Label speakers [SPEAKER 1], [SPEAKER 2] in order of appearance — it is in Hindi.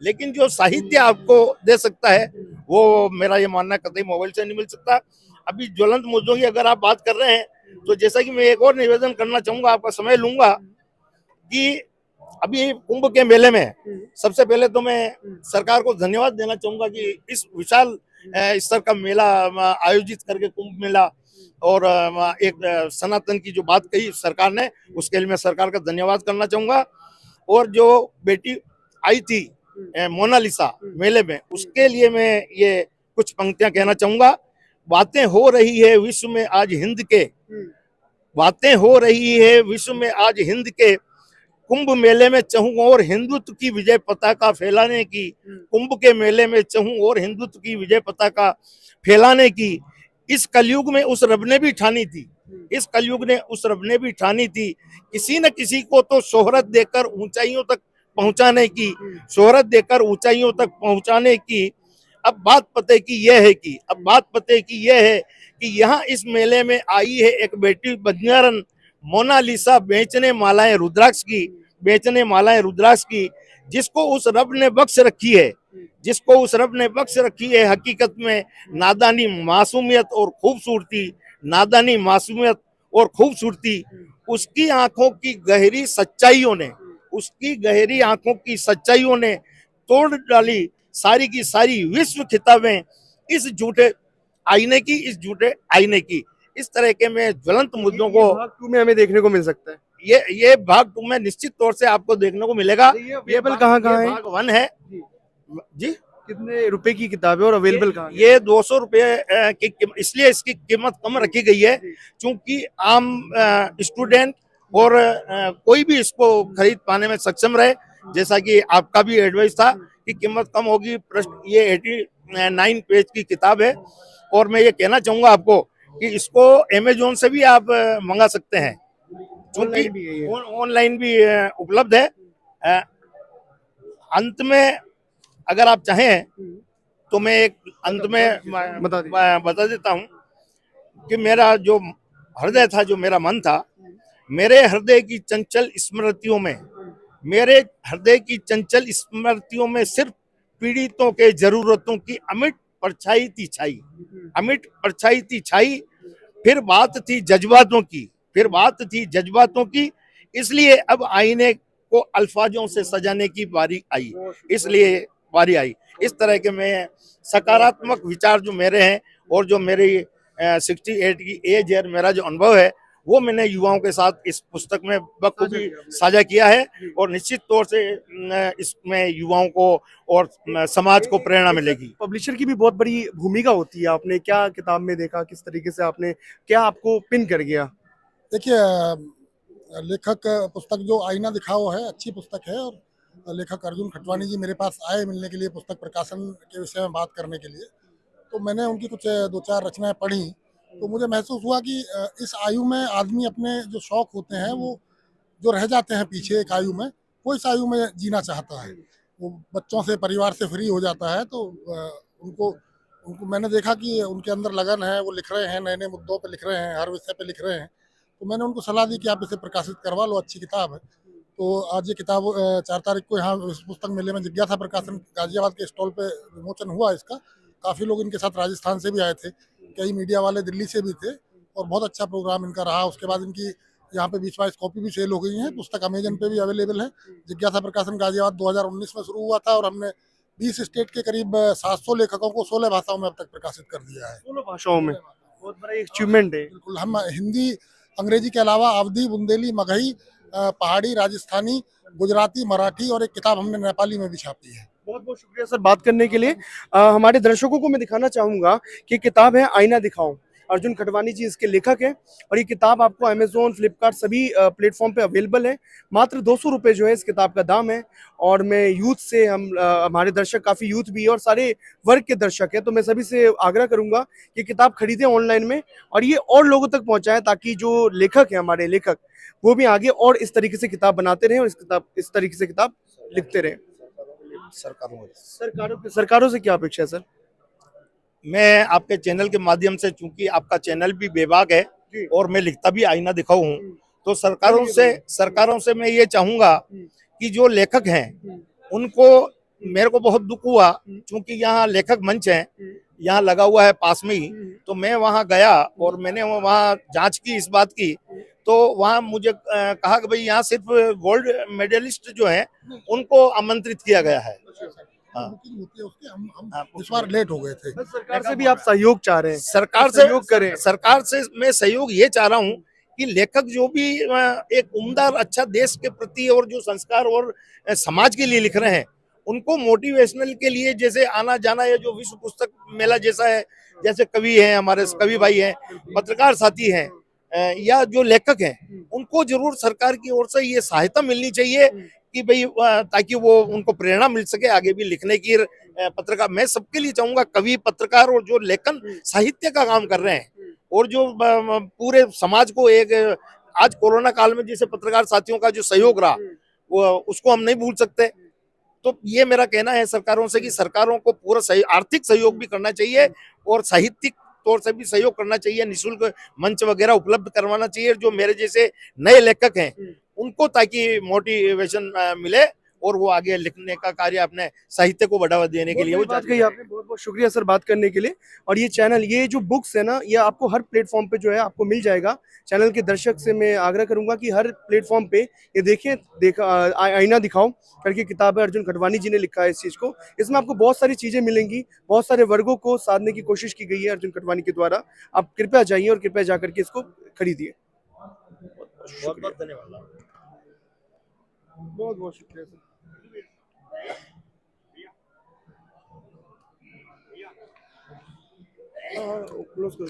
[SPEAKER 1] लेकिन जो साहित्य आपको दे सकता है वो मेरा ये मानना कतई मोबाइल से नहीं मिल सकता। अभी ज्वलंत मुद्दों की अगर आप बात कर रहे हैं तो जैसा कि मैं एक और निवेदन करना चाहूंगा, आपका समय लूंगा कि अभी कुंभ के मेले में सबसे पहले तो मैं सरकार को धन्यवाद देना चाहूंगा कि इस विशाल स्तर का मेला आयोजित करके कुंभ मेला और एक सनातन की जो बात कही सरकार ने, उसके लिए मैं सरकार का धन्यवाद करना चाहूंगा। और जो बेटी आई थी मोनालिसा मेले में, उसके लिए मैं ये कुछ पंक्तियां कहना चाहूंगा। बातें हो रही है विश्व में आज हिंद के, बातें हो रही है विश्व में आज हिंद के, कुंभ मेले में चहूं और हिंदुत्व की विजय पताका फैलाने की, कुंभ के मेले में चहूं और हिंदुत्व की विजय पताका फैलाने की। इस कलयुग में उस रब ने भी ठानी थी, इस कलयुग ने उस रब ने भी ठानी थी, किसी न किसी को तो शोहरत देकर ऊंचाइयों तक पहुंचाने की, शोहरत देकर ऊंचाइयों तक पहुंचाने की। अब बात पते की यह है कि अब बात पते की यह है कि यहाँ इस मेले में आई है एक बेटी बंजारन मोनालिसा, बेचने मालाएं रुद्राक्ष की, बेचने मालाएं रुद्राक्ष की, जिसको उस रब ने बख्श रखी है, जिसको उस रब ने बख्श रखी है हकीकत में नादानी मासूमियत और खूबसूरती, नादानी मासूमियत और खूबसूरती। उसकी आंखों की गहरी सच्चाइयों ने, उसकी गहरी आंखों की सच्चाइयों ने तोड़ डाली सारी की सारी विश्व खिताबें इस झूठे आईने की, इस झूठे आईने की। इस तरह के में ज्वलंत मुद्दों को
[SPEAKER 2] भाग 2 में हमें देखने को मिल सकता है।
[SPEAKER 1] ये भाग 2 में निश्चित तौर से आपको देखने को मिलेगा।
[SPEAKER 2] ये अवेलेबल कहाँ है?
[SPEAKER 1] भाग 1 है जी।
[SPEAKER 2] कितने रुपए की किताब है और अवेलेबल कहाँ है?
[SPEAKER 1] ये 200 रुपये की इसलिए इसकी कीमत कम रखी गई है क्योंकि आम स्टूडेंट और कोई भी इसको खरीद पाने में सक्षम रहे। जैसा कि आपका भी एडवाइस था कि कीमत कम होगी। ये 89 पेज की किताब है और मैं ये कहना चाहूंगा आपको कि इसको अमेजोन से भी आप मंगा सकते हैं, क्योंकि ऑनलाइन भी उपलब्ध है। अंत में अगर आप चाहें तो मैं एक अंत में बता देता हूं कि मेरा जो हृदय था, जो मेरा मन था, मेरे हृदय की चंचल स्मृतियों में, मेरे हृदय की चंचल स्मृतियों में सिर्फ पीड़ितों के जरूरतों की अमिट परछाई थी छाई, अमिट परछाई थी छाई। फिर बात थी जज्बातों की, फिर बात थी जज्बातों की, इसलिए अब आईने को अल्फाजों से सजाने की बारी आई, इसलिए बारी आई। इस तरह के मैं सकारात्मक विचार जो मेरे हैं और जो मेरी 68 की एज है, मेरा जो अनुभव है वो मैंने युवाओं के साथ इस पुस्तक में बखूबी साझा किया है और निश्चित तौर से इसमें युवाओं को और समाज को प्रेरणा मिलेगी।
[SPEAKER 2] पब्लिशर की भी बहुत बड़ी भूमिका होती है। आपने क्या किताब में देखा, किस तरीके से आपने, क्या आपको पिन कर गया?
[SPEAKER 3] देखिए, लेखक पुस्तक जो आईना दिखाओ है अच्छी पुस्तक है और लेखक अर्जुन खटवानी जी मेरे पास आए मिलने के लिए पुस्तक प्रकाशन के विषय में बात करने के लिए। तो मैंने उनकी कुछ 2-4 रचनाएं पढ़ी तो मुझे महसूस हुआ कि इस आयु में आदमी अपने जो शौक होते हैं वो जो रह जाते हैं पीछे एक आयु में, वो इस आयु में जीना चाहता है। वो बच्चों से, परिवार से फ्री हो जाता है तो उनको मैंने देखा कि उनके अंदर लगन है, वो लिख रहे हैं, नए नए मुद्दों पे लिख रहे हैं, हर विषय पे लिख रहे हैं। तो मैंने उनको सलाह दी कि आप इसे प्रकाशित करवा लो, अच्छी किताब है। तो आज ये किताब 4 तारीख को यहाँ पुस्तक मेले में जिज्ञासा प्रकाशन गाजियाबाद के स्टॉल पे विमोचन हुआ इसका। काफ़ी लोग इनके साथ राजस्थान से भी आए थे, कई मीडिया वाले दिल्ली से भी थे और बहुत अच्छा प्रोग्राम इनका रहा। उसके बाद इनकी यहाँ पे 20-22 कॉपी भी सेल हो गई हैं। पुस्तक अमेजन पे भी अवेलेबल है। जिज्ञासा प्रकाशन गाजियाबाद 2019 में शुरू हुआ था और हमने 20 स्टेट के करीब 700 लेखकों को 16 भाषाओं में अब तक प्रकाशित कर दिया है।
[SPEAKER 2] 16 भाषाओं में, बहुत बड़ा अचीवमेंट है।
[SPEAKER 3] बिल्कुल, हम हिंदी, अंग्रेजी के अलावा अवधी, बुंदेली, मगही, पहाड़ी, राजस्थानी, गुजराती, मराठी और एक किताब हमने नेपाली में भी छापी है।
[SPEAKER 2] बहुत बहुत शुक्रिया सर बात करने के लिए। हमारे दर्शकों को मैं दिखाना चाहूंगा कि किताब है आईना दिखाओ, अर्जुन खटवानी जी इसके लेखक हैं और ये किताब आपको अमेजोन, फ्लिपकार्ट सभी प्लेटफॉर्म पे अवेलेबल है। मात्र 200 रुपये जो है इस किताब का दाम है। और मैं यूथ से, हमारे दर्शक काफ़ी यूथ भी है और सारे वर्ग के दर्शक हैं, तो मैं सभी से आग्रह करूंगा कि किताब खरीदें ऑनलाइन में और ये और लोगों तक पहुंचाएं ताकि जो लेखक हैं, हमारे लेखक, वो भी आगे और इस तरीके से किताब बनाते रहें और इस तरीके से किताब लिखते रहें। सरकारों से क्या अपेक्षा है सर?
[SPEAKER 1] मैं आपके चैनल के माध्यम से, चूंकि आपका चैनल भी बेबाक है और मैं लिखता भी आईना दिखाऊं हूं, तो सरकारों से मैं ये चाहूंगा कि जो लेखक हैं उनको मेरे को बहुत दुख हुआ, क्योंकि यहाँ लेखक मंच है, यहाँ लगा हुआ है पास में ही। तो मैं वहाँ गया और मैंने वहाँ जांच की इस बात की, तो वहाँ मुझे कहा कि भाई यहाँ सिर्फ गोल्ड मेडलिस्ट जो है उनको आमंत्रित किया गया है। हाँ।
[SPEAKER 3] बुकिंग होती है उसकी, हम
[SPEAKER 1] हाँ,
[SPEAKER 3] इस बार लेट हो गए थे।
[SPEAKER 2] सरकार से भी आप सहयोग चाह रहे हैं,
[SPEAKER 1] सरकार से
[SPEAKER 2] सहयोग करें।
[SPEAKER 1] सरकार से मैं सहयोग ये चाह रहा हूँ कि लेखक जो भी एक उम्दा और अच्छा देश के प्रति और जो संस्कार और समाज के लिए लिख रहे हैं, उनको मोटिवेशनल के लिए, जैसे आना जाना या जो विश्व पुस्तक मेला जैसा है, जैसे कवि हैं हमारे, कवि भाई हैं, पत्रकार साथी हैं, या जो लेखक हैं, उनको जरूर सरकार की ओर से ये सहायता मिलनी चाहिए कि भाई ताकि वो उनको प्रेरणा मिल सके आगे भी लिखने की। पत्रकार मैं सबके लिए चाहूंगा, कवि, पत्रकार और जो लेखन साहित्य का काम कर रहे हैं, और जो पूरे समाज को एक आज कोरोना काल में जैसे पत्रकार साथियों का जो सहयोग रहा, वो उसको हम नहीं भूल सकते। तो ये मेरा कहना है सरकारों से कि सरकारों को पूरा आर्थिक सहयोग भी करना चाहिए और साहित्यिक तौर से भी सहयोग करना चाहिए, निःशुल्क मंच वगैरह उपलब्ध करवाना चाहिए जो मेरे जैसे नए लेखक हैं उनको, ताकि मोटिवेशन मिले और वो आगे लिखने का कार्य अपने साहित्य को बढ़ावा देने के लिए वो
[SPEAKER 2] बात कही आपने। बहुत बहुत शुक्रिया सर बात करने के लिए। और ये चैनल, ये जो बुक्स है ना, ये आपको हर प्लेटफॉर्म पे जो है आपको मिल जाएगा। चैनल के दर्शक से मैं आग्रह करूंगा कि हर प्लेटफॉर्म पे ये देखें। आईना दिखाओ करके किताब है, अर्जुन खटवानी जी ने लिखा है इस चीज को। इसमें आपको बहुत सारी चीजें मिलेंगी, बहुत सारे वर्गों को साधने की कोशिश की गई है अर्जुन खटवानी के द्वारा। आप कृपया जाइए और कृपया जाकर के इसको खरीदिए।
[SPEAKER 1] बहुत बहुत धन्यवाद।
[SPEAKER 2] बहुत बहुत शुक्रिया सर। क्लोज कर